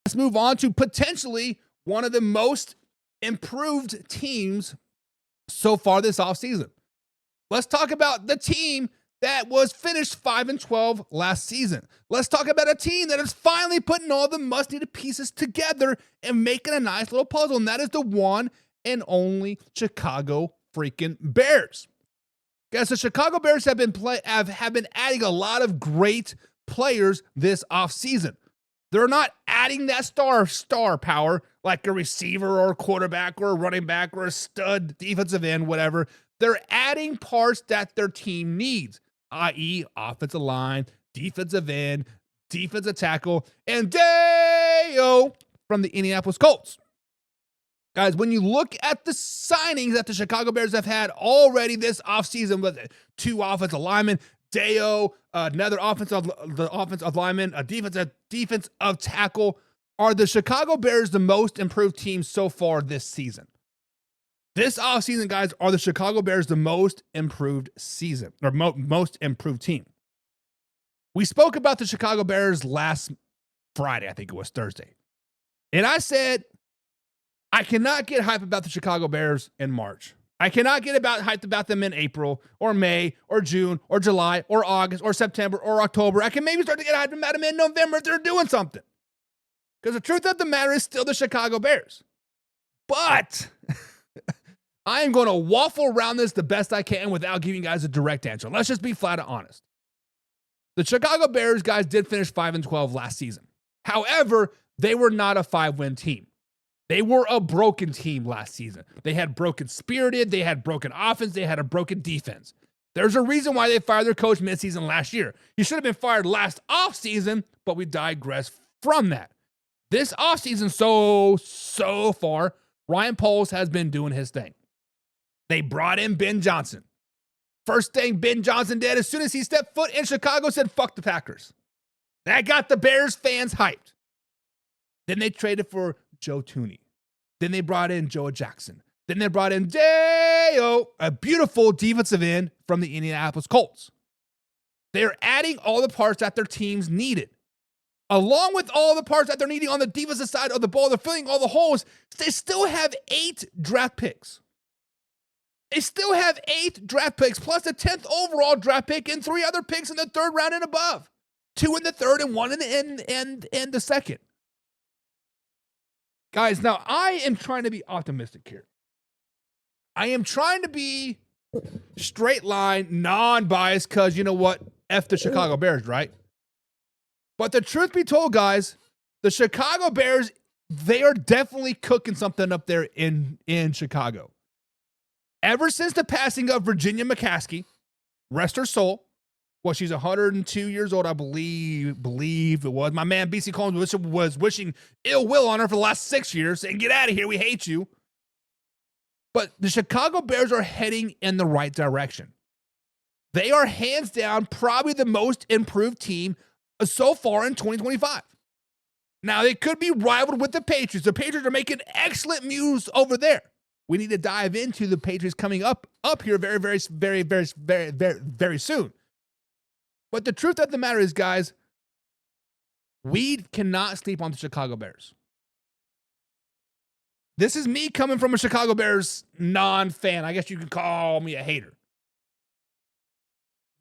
Let's move on to potentially one of the most improved teams so far this offseason. Let's talk about the team that was finished 5-12 last season. Let's talk about a team that is finally putting all the must-needed pieces together and making a nice little puzzle, and that is the one and only Chicago freaking Bears. Guys, the Chicago Bears have been adding a lot of great players this offseason. They're not adding that star power like a receiver or a quarterback or a running back or a stud defensive end, whatever. They're adding parts that their team needs, i.e. offensive line, defensive end, defensive tackle, and Deo from the Indianapolis Colts. Guys, when you look at the signings that the Chicago Bears have had already this offseason with 2 offensive linemen, Deo, another offensive lineman, a defensive tackle, are the Chicago Bears the most improved team so far this season? This offseason, guys, are the Chicago Bears the most improved season, or most improved team? We spoke about the Chicago Bears last Friday, I think it was Thursday. And I said, I cannot get hype about the Chicago Bears in March. I cannot get hyped about them in April or May or June or July or August or September or October. I can maybe start to get hyped about them in November if they're doing something. Because the truth of the matter is still the Chicago Bears. But I am going to waffle around this the best I can without giving you guys a direct answer. Let's just be flat out honest. The Chicago Bears, guys, did finish 5-12 last season. However, they were not a 5-win team. They were a broken team last season. They had broken spirited, they had broken offense, they had a broken defense. There's a reason why they fired their coach midseason last year. He should have been fired last offseason, but we digress from that. This offseason, so far, Ryan Poles has been doing his thing. They brought in Ben Johnson. First thing Ben Johnson did as soon as he stepped foot in Chicago, said, fuck the Packers. That got the Bears fans hyped. Then they traded for Joe Thuney. Then they brought in Joe Jackson. Then they brought in Deo, a beautiful defensive end from the Indianapolis Colts. They're adding all the parts that their teams needed. Along with all the parts that they're needing on the defensive side of the ball, they're filling all the holes. They still have 8 draft picks. They still have 8 draft picks, plus a 10th overall draft pick and 3 other picks in the 3rd round and above. 2 in the 3rd and 1 in the 2nd. Guys, now I am trying to be optimistic here. I am trying to be straight line, non-biased, because you know what? F the Chicago Bears, right? But the truth be told, guys, the Chicago Bears, they are definitely cooking something up there in Chicago. Ever since the passing of Virginia McCaskey, rest her soul, well, she's 102 years old, I believe it was. My man, B.C. Combs, was wishing ill will on her for the last 6 years, saying, get out of here, we hate you. But the Chicago Bears are heading in the right direction. They are hands down probably the most improved team so far in 2025. Now, they could be rivaled with the Patriots. The Patriots are making excellent moves over there. We need to dive into the Patriots coming up here very soon. But the truth of the matter is, guys, we cannot sleep on the Chicago Bears. This is me coming from a Chicago Bears non-fan. I guess you could call me a hater.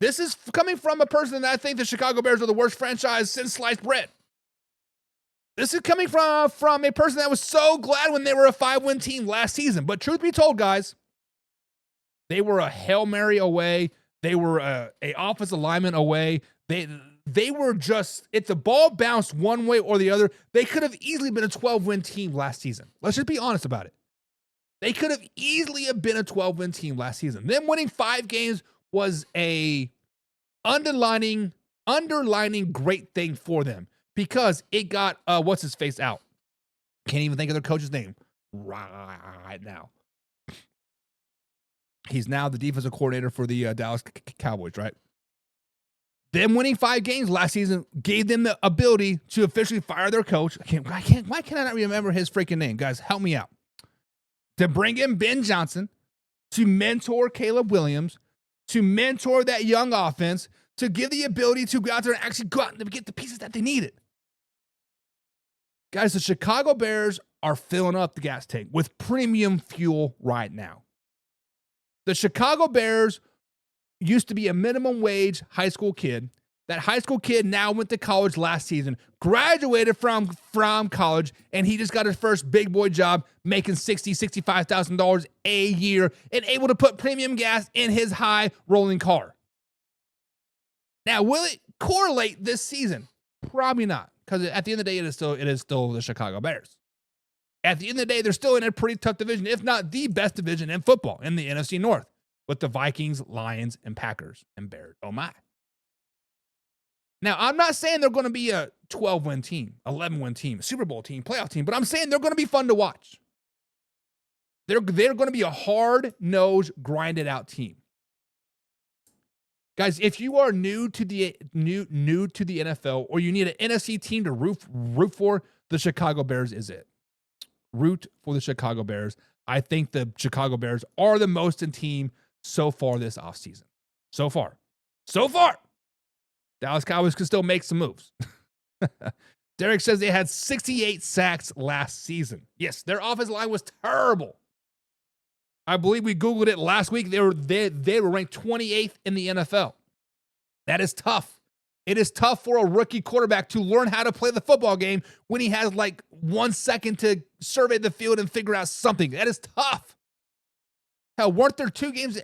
This is coming from a person that I think the Chicago Bears are the worst franchise since sliced bread. This is coming from a person that was so glad when they were a 5-win team last season. But truth be told, guys, they were a Hail Mary away. They were a offensive lineman away. They were just, if the ball bounced one way or the other, they could have easily been a 12-win team last season. Let's just be honest about it. They could have easily have been a 12-win team last season. Them winning 5 games was a underlining great thing for them because it got, what's his face out. Can't even think of their coach's name right now. He's now the defensive coordinator for the Dallas Cowboys, right? Them winning 5 games last season gave them the ability to officially fire their coach. Why can I not remember his freaking name? Guys, help me out. To bring in Ben Johnson, to mentor Caleb Williams, to mentor that young offense, to give the ability to go out there and actually go out and get the pieces that they needed. Guys, the Chicago Bears are filling up the gas tank with premium fuel right now. The Chicago Bears used to be a minimum wage high school kid. That high school kid now went to college last season, graduated from college, and he just got his first big boy job making $60,000, $65,000 a year and able to put premium gas in his high rolling car. Now, will it correlate this season? Probably not, because at the end of the day, it is still the Chicago Bears. At the end of the day, they're still in a pretty tough division, if not the best division in football in the NFC North, with the Vikings, Lions, and Packers and Bears. Oh my. Now, I'm not saying they're going to be a 12-win team, 11-win team, Super Bowl team, playoff team, but I'm saying they're going to be fun to watch. They're going to be a hard-nosed, grinded-out team. Guys, if you are new to the NFL, or you need an NFC team to root for, the Chicago Bears is it. Root for the Chicago Bears. I think the Chicago Bears are the most in team so far this offseason. So far. Dallas Cowboys can still make some moves. Derek says they had 68 sacks last season. Yes, their offensive line was terrible. I believe we Googled it last week. They were ranked 28th in the NFL. That is tough. It is tough for a rookie quarterback to learn how to play the football game when he has like 1 second to survey the field and figure out something. That is tough. Hell, weren't there two games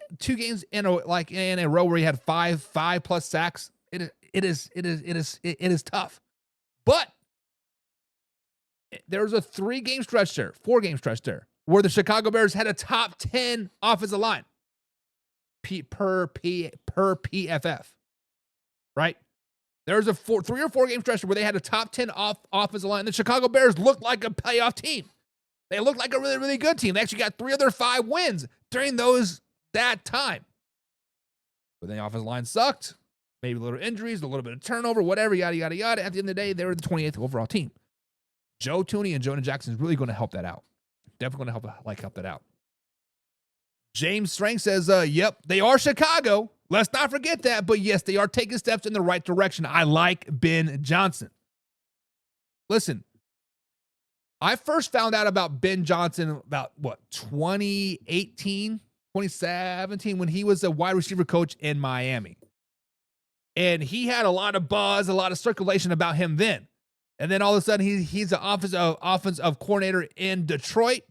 in a row where he had five plus sacks? It is tough. But there was a 4-game stretch there, where the Chicago Bears had a top 10 offensive line per PFF, right? There was a 3 or 4 game stretch where they had a top 10 offensive line. The Chicago Bears looked like a playoff team. They looked like a really, really good team. They actually got 3 of their 5 wins during that time. But the offensive line sucked. Maybe a little injuries, a little bit of turnover, whatever, yada, yada, yada. At the end of the day, they were the 28th overall team. Joe Tooney and Jonah Jackson is really going to help that out. Definitely going to help that out. James Strang says, yep, they are Chicago. Let's not forget that. But yes, they are taking steps in the right direction. I like Ben Johnson. Listen, I first found out about Ben Johnson about, 2018, 2017, when he was a wide receiver coach in Miami. And he had a lot of buzz, a lot of circulation about him then. And then all of a sudden, he's an offensive coordinator in Detroit.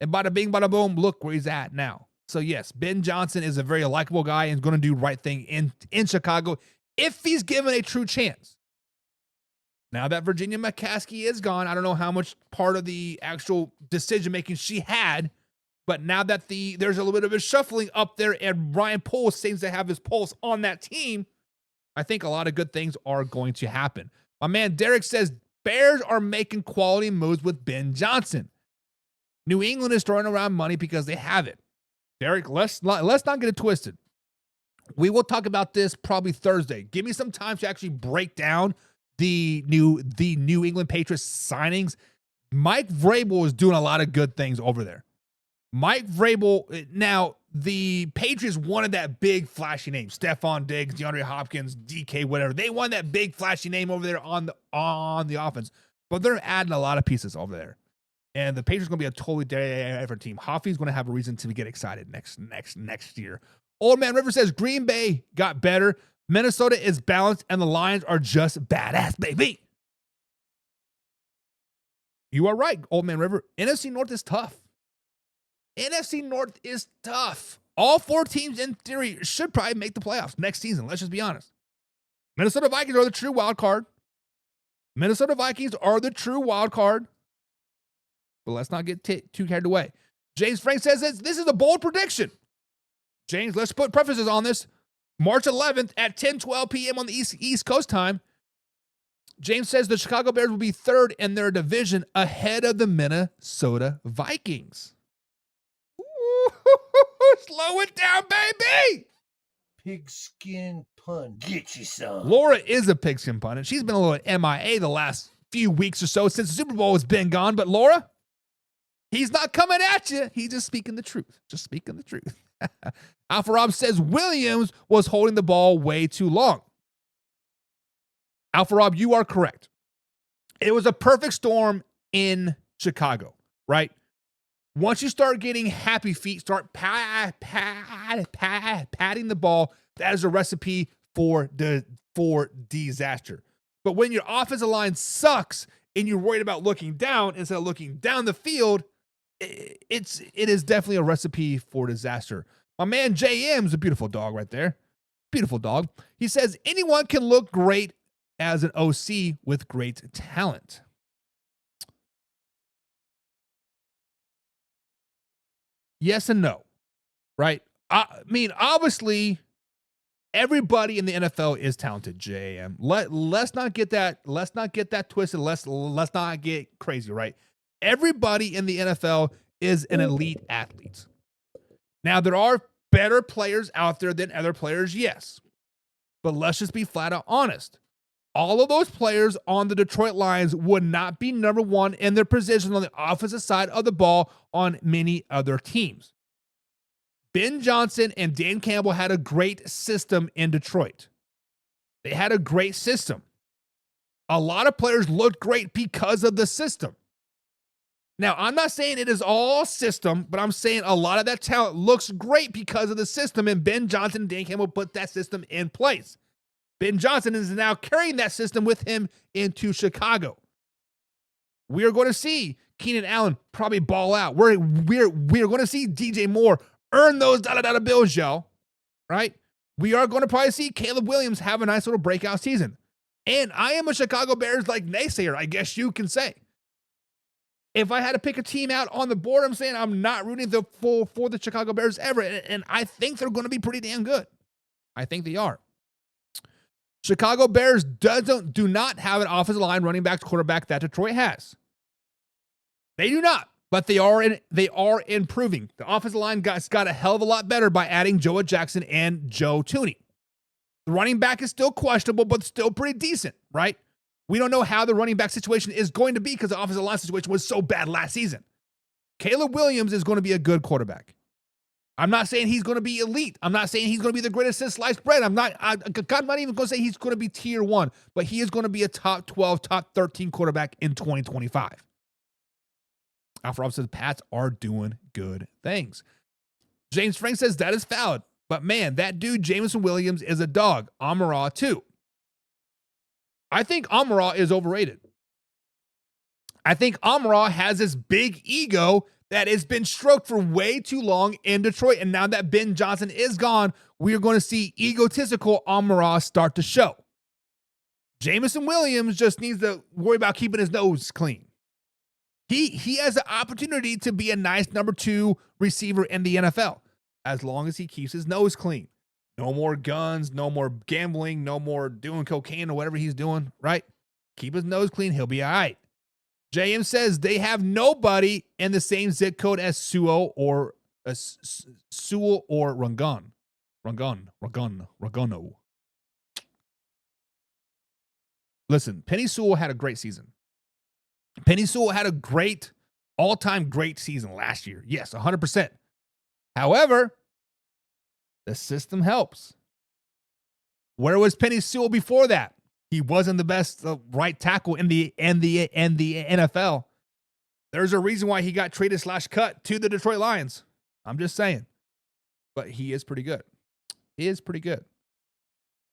And bada bing, bada boom, look where he's at now. So yes, Ben Johnson is a very likable guy and going to do the right thing in Chicago if he's given a true chance. Now that Virginia McCaskey is gone, I don't know how much part of the actual decision-making she had, but now that there's a little bit of a shuffling up there and Ryan Poles seems to have his pulse on that team, I think a lot of good things are going to happen. My man Derek says Bears are making quality moves with Ben Johnson. New England is throwing around money because they have it. Derek, let's not get it twisted. We will talk about this probably Thursday. Give me some time to actually break down the New England Patriots signings. Mike Vrabel is doing a lot of good things over there. Mike Vrabel, now the Patriots wanted that big flashy name, Stephon Diggs, DeAndre Hopkins, DK, whatever. They want that big flashy name over there on the offense, but they're adding a lot of pieces over there. And the Patriots are going to be a totally different team. Hoffy's going to have a reason to get excited next year. Old Man River says Green Bay got better. Minnesota is balanced, and the Lions are just badass, baby. You are right, Old Man River. NFC North is tough. NFC North is tough. All 4 teams, in theory, should probably make the playoffs next season. Let's just be honest. Minnesota Vikings are the true wild card. But let's not get too carried away. James Frank says this is a bold prediction. James, let's put prefaces on this. March 11th at 10:12 p.m. on the East Coast time. James says the Chicago Bears will be 3rd in their division ahead of the Minnesota Vikings. Ooh, slow it down, baby. Pigskin pun. Get you some. Laura is a pigskin pun, and she's been a little MIA the last few weeks or so since the Super Bowl has been gone. But Laura, he's not coming at you. He's just speaking the truth. Alpha Rob says Williams was holding the ball way too long. Alpha Rob, you are correct. It was a perfect storm in Chicago, right? Once you start getting happy feet, start patting the ball, that is a recipe for disaster. But when your offensive line sucks and you're worried about looking down instead of looking down the field, it is definitely a recipe for disaster. My man JM's a beautiful dog right there. Beautiful dog. He says anyone can look great as an OC with great talent. Yes and no, right? I mean, obviously, everybody in the NFL is talented. JM. Let's not get that. Let's not get that twisted. Let's not get crazy, right? Everybody in the NFL is an elite athlete. Now, there are better players out there than other players, yes. But let's just be flat out honest. All of those players on the Detroit Lions would not be number one in their position on the offensive side of the ball on many other teams. Ben Johnson and Dan Campbell had a great system in Detroit. They had a great system. A lot of players looked great because of the system. Now, I'm not saying it is all system, but I'm saying a lot of that talent looks great because of the system, and Ben Johnson and Dan Campbell put that system in place. Ben Johnson is now carrying that system with him into Chicago. We are going to see Keenan Allen probably ball out. We're going to see DJ Moore earn those dollar bills, yo. Right? We are going to probably see Caleb Williams have a nice little breakout season. And I am a Chicago Bears naysayer, I guess you can say. If I had to pick a team out on the board, I'm saying I'm not rooting for the Chicago Bears ever. And I think they're going to be pretty damn good. I think they are. Chicago Bears do not have an offensive line, running back, quarterback that Detroit has. They do not, but they are improving. The offensive line got a hell of a lot better by adding Joe Jackson and Joe Thuney. The running back is still questionable, but still pretty decent, right? We don't know how the running back situation is going to be because the offensive line situation was so bad last season. Caleb Williams is going to be a good quarterback. I'm not saying he's going to be elite. I'm not saying he's going to be the greatest since sliced bread. I'm not even going to say he's going to be tier 1, but he is going to be a top 12, top 13 quarterback in 2025. Alfred Rob says the Pats are doing good things. James Frank says that is valid, but man, that dude Jameson Williams is a dog. Amon-Ra too. I think Amon-Ra is overrated. I think Amon-Ra has this big ego that has been stroked for way too long in Detroit. And now that Ben Johnson is gone, we are going to see egotistical Amon-Ra start to show. Jameson Williams just needs to worry about keeping his nose clean. He has the opportunity to be a nice number 2 receiver in the NFL as long as he keeps his nose clean. No more guns, no more gambling, no more doing cocaine or whatever he's doing, right? Keep his nose clean. He'll be all right. JM says they have nobody in the same zip code as Sewell or Rangono. Listen, Penny Sewell had a great season. Penny Sewell had a great, all-time great season last year. Yes, 100%. However, the system helps. Where was Penny Sewell before that? He wasn't the best right tackle in the NFL. There's a reason why he got traded / cut to the Detroit Lions. I'm just saying. But he is pretty good. He is pretty good.